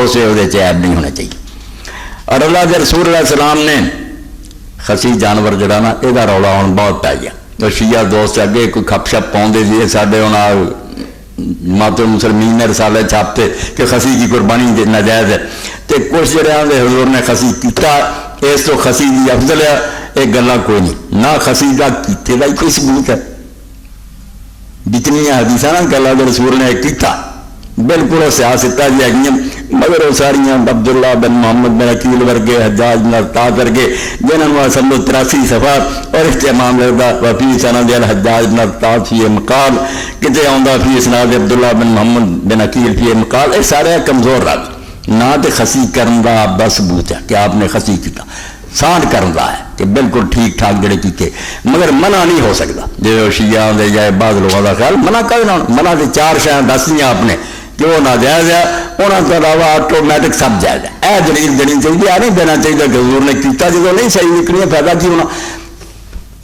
اسے وہ عیب نہیں ہونا چاہیے. اور اللہ کے رسول علیہ السلام نے خسی جانور جڑا نا یہ رولا ہوں بہت پی گیا. تو شیعہ دوست اگے کوئی کھپ شپ پاؤں جی سارے ہوں مات المسلمین نے رسالے چھاپتے کہ خسی کی قربانی ناجائز ہے. تو کچھ جڑے آدھے حضور نے خسی کیتا اس تو خسی کی افضل ہے یہ گلا کوئی نہیں. نہ خسی کا کیتے کا کوئی ثبوت ہے. جتنی حدیث نا کہ اللہ کے رسول نے کیتا بالکل سیاستہ جی ہے مگر وہ ساریاں عبداللہ بن محمد بن عقیل ورگے حجاج بن ارطاء ورگے جنہوں نے 83 صفحہ اور اہتمام لگتا وفی سند الحجاج بن ارطاء فی مقال کتے آؤں فی اسناد عبداللہ بن محمد بن عقیل فی مقال. یہ سارے کمزور رات نہ تو خسی کرن دا بس ثبوت ہے کہ آپ نے خسی کیتا سانڈ کرن دا ہے کہ بالکل ٹھیک ٹھاک جڑے کیتے مگر منع نہیں ہو سکتا. جو شیعہ دے جائے بعض لوگوں کا خیال منع کرنا منع سے 4 شاید دس دیا آپ نے کہ وہ ناجائز ہے انہوں کے علاوہ آٹومیٹک سب جائز ہے. اے دلیل دینی چاہیے نہیں دینا چاہیے کہ حضور نے کیتا جب نہیں صحیح نکلی فائدہ کی ہونا.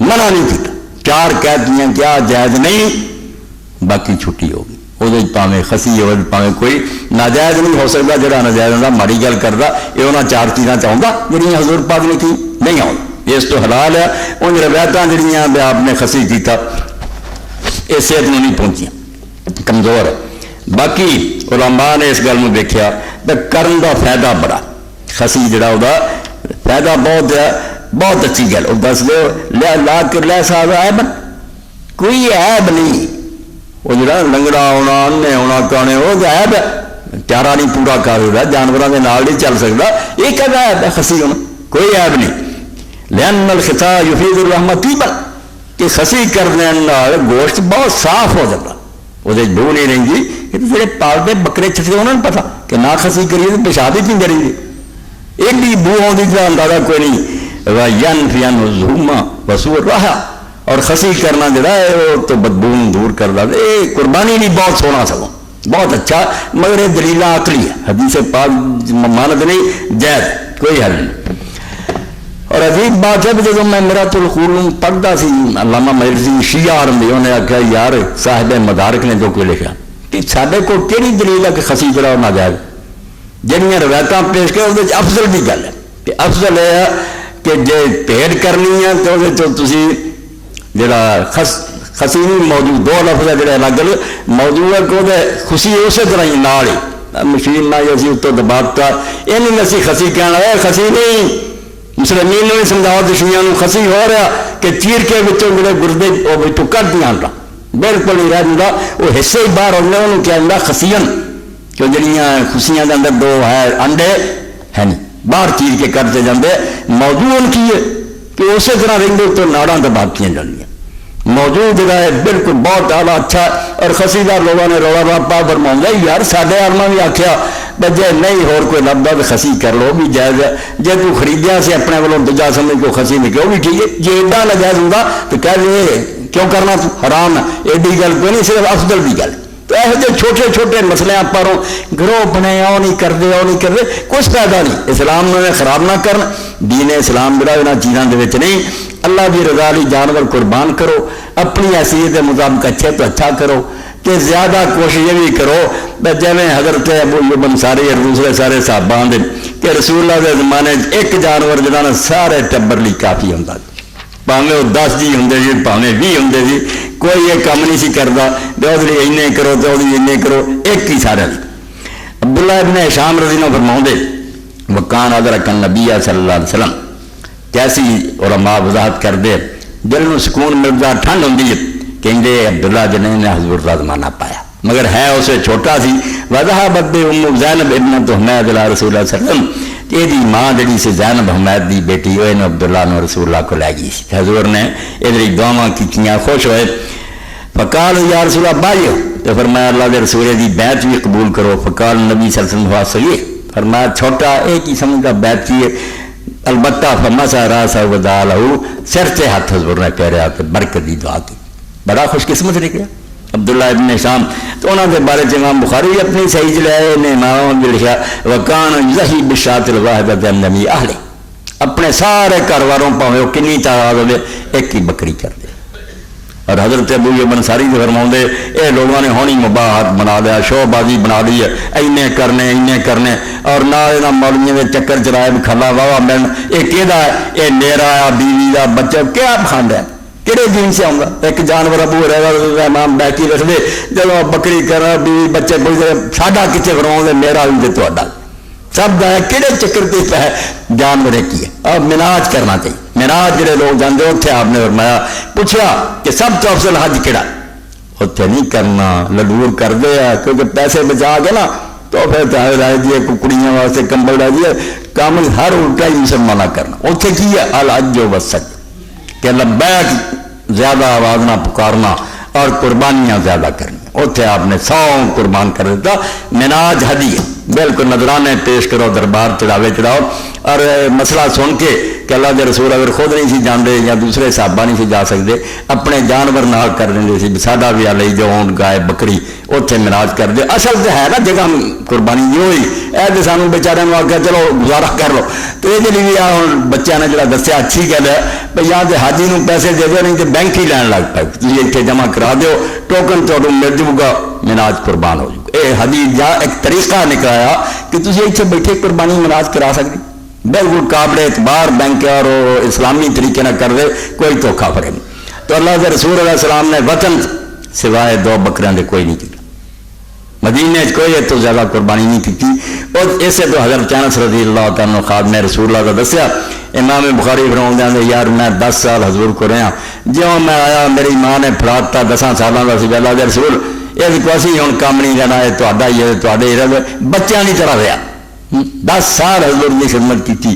منع نہیں کیتا 4 کہہ دیا کیا جائز نہیں باقی چھٹی ہوگی. وہ پاویں خسی ہو پاویں کوئی ناجائز نہیں ہو سکتا. جہاں ناجائز ہوتا ماڑی گل کرتا یہ انہیں 4 چیزاں چاہتا جہاں حضور پاک نے کی نہیں آؤں اس تو حلال ہے. ان روایتیں جہاں آپ نے خسی کیتا یہ صحت میں نہیں پہنچیاں کمزور ہے. باقی علماء نے اس گل میں دیکھا تو کرن دا فائدہ بڑا خسی جڑا وہ فائدہ بہت ہے بہت اچھی گل. وہ دس دو لا کر لے صاحب عیب کوئی عیب نہیں. وہ جڑا لنگڑا ہونا انے ہونا کانے وہ عیب ہے چارہ نہیں پورا کر رہا جانوروں کے نال نہیں چل سکتا یہ کہتا عیب ہے خسی ہونا کوئی عیب نہیں. لأن الخطا یفید الرحمۃ طیبا کہ خسی کرنے گوشت بہت صاف ہو جاتا وہ بو نہیں رہیں گی. یہ تو جڑے پالتے بکرے چھٹے انہوں نے پتا کہ نہ خسی کریے تو پیشاب ہی پیندے رہیں گے. ایک بھی بو آتی کا اندازہ کوئی نہیں. ینفی عنہ وسوء الرائحہ اور خسی کرنا جڑا ہے وہ تو بدبو دور کر دا. یہ قربانی نہیں بہت سونا سگوں بہت اچھا مگر یہ دلیل عقلی ہے حدیث پاک مانت نہیں جائز کوئی حل نہیں. اور عجیب بات ہے جب میں میرات الخلوم پڑھتا سی علامہ مجلسی شیعہ آرمبی انہیں آخیا یار صاحب مدارک نے جو کوئی لکھا کہ سارے کو کہڑی دلیل ہے کہ خسی جڑا نہ جائز جہاں روایتاں پیش کر وہ افضل بھی گل ہے کہ افضل یہ ہے کہ جے بھیڑ کرنی ہے تو وہ تھی جڑا خسی نہیں موجود 2 لفظ ہے جڑے الگ موجود ہے کہ وہ خوشی اسی طرح ہی نال ہی مشین نہ اسی اتوں دباتا یہ نہیں اسی خسی کہنا ہے خسی نہیں. مسلمین نے بھی سمجھاؤ دشمنوں خسی ہو رہا کہ چیر کے بچوں جڑے گردے وہ کٹ دیا بالکل نہیں رہ جاتا وہ حصے ہی باہر ہونے انہوں کیا جاتا خسین کہ جڑیاں خوشیاں کے اندر 2 ہے انڈے ہے نہیں باہر چیر کے کٹتے جاتے موجود کی ہے کہ اسی طرح رہتے تو ناڑاں دباتی جانیاں موجود جگہ ہے بالکل بہت اعلیٰ اچھا. اور خسیدار لوگوں نے رولا راپا فرماؤں گا یار سارے آلما بھی آخیا جی نہیں ہور کوئی لبدا تو خسی کر لو بھی جائز ہے. جی تو خریدیا سے اپنے والوں دوجا سمجھ کو خسی نکلے وہ بھی ٹھیک ہے. جی ایڈا ناجائز ہوگا تو کہہ دے کیوں کرنا حرام ہے ایڈی گل کوئی نہیں صرف افضل بھی گل. تو یہ چھوٹے چھوٹے مسئلے آپ پر گروہ بنے وہ نہیں کرتے کچھ فائدہ نہیں. اسلام نے خراب نہ کرنا دین اسلام جڑا یہاں چیزوں کے نہیں. اللہ کی رضا لی جانور قربان کرو اپنی حیثیت کے مطابق اچھے تو اچھا کرو کہ زیادہ کوشش یہ بھی کرو جی حضرت ابو ایوب انصاری اور دوسرے سارے صحابہ دے کہ رسول اللہ کے زمانے ایک جانور جہاں سارے ٹبر لی کافی ہوتا پاویں وہ 10 جی ہوں جی پاویں 20 ہوں جی کوئی یہ کام نہیں سی کرتا دوسری اینے کرو دوسری کرو ایک ہی سارے. عبداللہ ابن ہشام رضی اللہ فرماؤں دے وکان ادرک النبی صلی اللہ علیہ وسلم کیسی علماء وضاحت کر دے دل سکون ملتا ٹھنڈ ہوتی ہے کہیں عبداللہ جنہیں نے حضور کا زمانہ پایا مگر ہے اسے چھوٹا سی وضاح بدے ام زینب ابن حمید اللہ رسول اللہ صلی اللہ علیہ وسلم یہ ماں جڑی سی زینب حمید دی بیٹی وہ عبداللہ نے رسول اللہ کو لے گئی سی. حضور نے ادھر دعاواں کیتیاں خوش ہوئے. فقال یا رسول اللہ بائیو تو فرمایا اللہ کے رسول دی بیعت بھی قبول کرو. فقال نبی صلی اللہ علیہ وسلم صحیح فرمایا چھوٹا ایک ہی سمجھ کا بیعت کی البتہ فمسا راسا ودا لہو سر سے ہاتھ حضور نے پھیرا تو برکت دی دعا کی. بڑا خوش قسمت نکلا عبداللہ ابن شام. تو انہوں کے بارے امام بخاری بھی اپنی صحیح لائے نے امام نے لکھا وکان یحیی بالشاۃ الواحدۃ النبی اہل اپنے سارے گھر والوں پاویں وہ کنی تعداد ہوے ایک ہی بکری کر دے اور حضرت ابو ایوب انصاری سے فرماؤندے اے لوگوں نے ہونی مباحات بنا لیا، شو بازی بنا لی ہے، اینے کرنے اور نہ یہاں مولویوں کے چکر چلائے کھلا واہ ملن، یہ کہدا ہے یہ میرا بیوی کا بچہ کیا کھانڈ ہے کہڑے دین سے آؤں گا؟ ایک جانور ابو امام بیٹھی رکھ دے جب بکری کر بیوی بچے پوچھتے ساڈا کتنے فرماؤں میرا بھی تو سب کا ہے کہڑے چکر پہ ہے جانور کی ہے اور مناج کرنا چاہیے۔ مناج جڑے لوگ جانے اتنے آپ نے فرمایا پوچھا کہ سب تو افضل حج کہڑا؟ اتنے نہیں کرنا لڈور کر دے کیونکہ پیسے بچا کے نا تو پھر رائے جی ککڑیاں واسطے کمبل رہ جی کام ہر الٹا ہی مسلمانہ کرنا۔ اتنے کی ہے الحج و وسط کہ لبیک زیادہ آواز نہ پکارنا اور قربانیاں زیادہ کرنی۔ اتنے آپ نے 100 قربان کر دیتا۔ مناج ہدیہ بالکل نذرانے پیش کرو، دربار چڑھاوے چڑھاؤ اور مسئلہ سن کے کہ اللہ کے رسول اگر خود نہیں سی جاندے یا دوسرے صحابہ نہیں سی جا سکتے اپنے جانور نال کر دیں سی ساڈا بھی لے جو اونٹ گائے بکری اتنے مناج کر دے۔ اصل تو ہے نا جگہ قربانی جو ہوئی اے تو سانوں بیچارے آ کے چلو گزارا کر لو تو یہ بھی ہوں بچوں نے جڑا دسیا اچھی گل ہے بھائی یا تو حاجی نوں پیسے دے دو نہیں تو بینک ہی لین لگ پائے تھی اتنے جمع کرا دیو ٹوکن تو مل جائے گا مناج قربان ہو جائے گا۔ یہ حدیث یا ایک طریقہ نکلایا کہ تھی اتنے بیٹھے قربانی مناج کرا سکتے بالکل قابل اعتبار بینک اور اسلامی طریقے نہ کر دے کوئی دھوکھا فرے نہیں۔ تو اللہ کے رسول علیہ السلام نے وطن سوائے 2 بکریاں دے کوئی نہیں کیا، مدینے کوئی تو زیادہ قربانی نہیں کی۔ اور اسے تو حضرت انس رضی اللہ تعالیٰ خادم رسول اللہ کا دسیا امام بخاری فرماؤندے ہیں یار میں 10 سال حضور کو رہا جوں میں آیا میری ماں نے فڑاتا 10 سالوں کا سی اللہ کے رسول یہ کوئی ہوں کام نہیں رہنا ہے تا ہی ہے بچیاں نہیں طرح رہا 10 سال حضور کی خدمت کی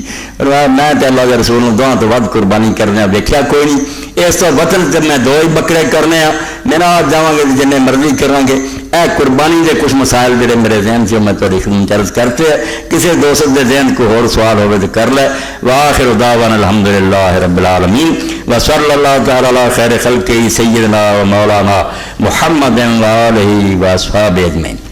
میں تو اللہ کے رسول دعا تو ود قربانی کرنے ویکھیا کوئی نہیں۔ اس تو وطن سے میں 2 ہی بکرے کرنے ہیں میرا جا گے جن مرضی کریں گے۔ اے قربانی کے کچھ مسائل جڑے میرے ذہن سے میں تھوڑی خدمت عرض کرتے ہیں کسی دوست کے ذہن کو اور سوال ہوئے تو کر لے۔ وآخر دعوانا الحمدللہ رب العالمین وصلی اللہ تعالی علی خیر خلقہ سیدنا و مولانا محمد و آلہ و اصحابہ اجمعین۔